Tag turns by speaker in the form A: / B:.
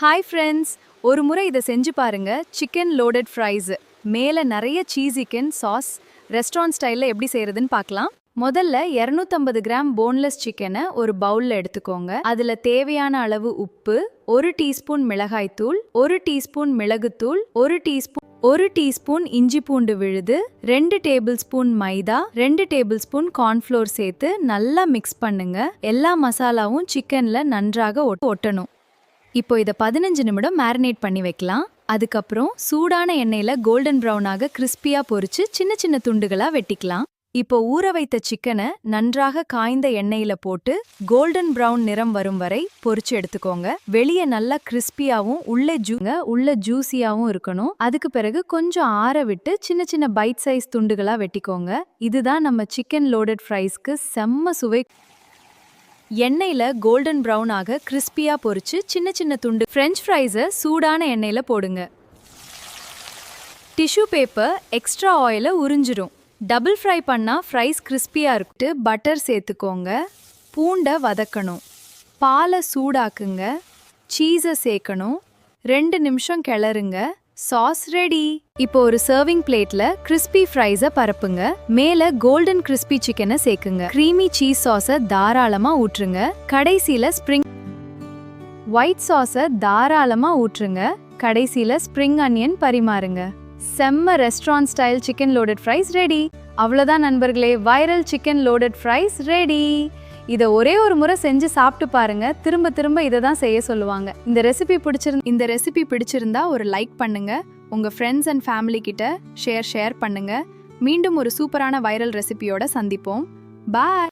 A: Hi friends, ஒரு முறை இதை செஞ்சு பாருங்க. சிக்கன் லோடட் ஃப்ரைஸ் மேலே நிறைய சீசிக்கன் சாஸ் ரெஸ்டாரண்ட் ஸ்டைலில் எப்படி செய்யறதுன்னு பார்க்கலாம். முதல்ல 250 கிராம் போன்லெஸ் சிக்கனை ஒரு பவுலில் எடுத்துக்கோங்க. அதில் தேவையான அளவு உப்பு, 1 டீஸ்பூன் மிளகாய்த்தூள், 1 டீஸ்பூன் மிளகுத்தூள், 1 டீஸ்பூன் இஞ்சி பூண்டு விழுது, 2 டேபிள் ஸ்பூன் மைதா, 2 டேபிள் ஸ்பூன் கார்ன்ஃப்ளோர் சேர்த்து நல்லா மிக்ஸ் பண்ணுங்க. எல்லா மசாலாவும் சிக்கன்ல நன்றாக ஒட்டணும். இப்போ இதை 15 நிமிடம் மேரினேட் பண்ணி வைக்கலாம். அதுக்கப்புறம் சூடான எண்ணெயில் கோல்டன் ப்ரௌனாக கிறிஸ்பியாக பொரிச்சு சின்ன சின்ன துண்டுகளாக வெட்டிக்கலாம். இப்போ ஊற வைத்த சிக்கனை நன்றாக காய்ந்த எண்ணெயில் போட்டு கோல்டன் ப்ரௌன் நிறம் வரும் வரை பொரிச்சு எடுத்துக்கோங்க. வெளியே நல்லா கிறிஸ்பியாகவும் உள்ள ஜூஸியாகவும் இருக்கணும். அதுக்கு பிறகு கொஞ்சம் ஆற விட்டு சின்ன சின்ன பைட் சைஸ் துண்டுகளாக வெட்டிக்கோங்க. இதுதான் நம்ம சிக்கன் லோடட் ஃப்ரைஸ்க்கு செம்ம சுவை. எண்ணெயில் கோல்டன் ப்ரௌன் ஆக கிறிஸ்பியாக பொரிச்சு சின்ன சின்ன துண்டு ஃப்ரெஞ்ச் ஃப்ரைஸை சூடான எண்ணெயில் போடுங்க. டிஷ்யூ பேப்பர் எக்ஸ்ட்ரா ஆயிலை உறிஞ்சிரும். டபுள் ஃப்ரை பண்ணால் ஃப்ரைஸ் கிறிஸ்பியாக இருக்கு. பட்டர் சேர்த்துக்கோங்க. பூண்டை வதக்கணும். பாலை சூடாக்குங்க. சீஸை சேர்க்கணும். 2 நிமிஷம் கிளறுங்க. Sauce ready. இப்போ ஒரு சர்விங் பிளேட்ல கிறிஸ்பி ஃப்ரைஸை பரப்புங்க. மேல கோல்டன் கிறிஸ்பி சிக்கனை சேர்க்குங்க. க்ரீமி சீஸ் சாஸை தாராளமா ஊற்றுங்க. கடைசியில ஒயிட் சாஸை தாராளமா ஊற்றுங்க. கடைசியில ஸ்ப்ரிங் அனியன் பரிமாறுங்க. செம்ம restaurant style chicken loaded fries ரெடி. அவ்வளோதான் நண்பர்களே, வைரல் சிக்கன் லோடட் ஃப்ரைஸ் ரெடி. இதை ஒரே ஒரு முறை செஞ்சு சாப்பிட்டு பாருங்க. திரும்ப திரும்ப இதை தான் செய்ய சொல்லுவாங்க. இந்த ரெசிபி பிடிச்சிருந்தா ஒரு லைக் பண்ணுங்க. உங்க ஃப்ரெண்ட்ஸ் அண்ட் ஃபேமிலி கிட்ட ஷேர் பண்ணுங்க. மீண்டும் ஒரு சூப்பரான வைரல் ரெசிபியோட சந்திப்போம். பாய்.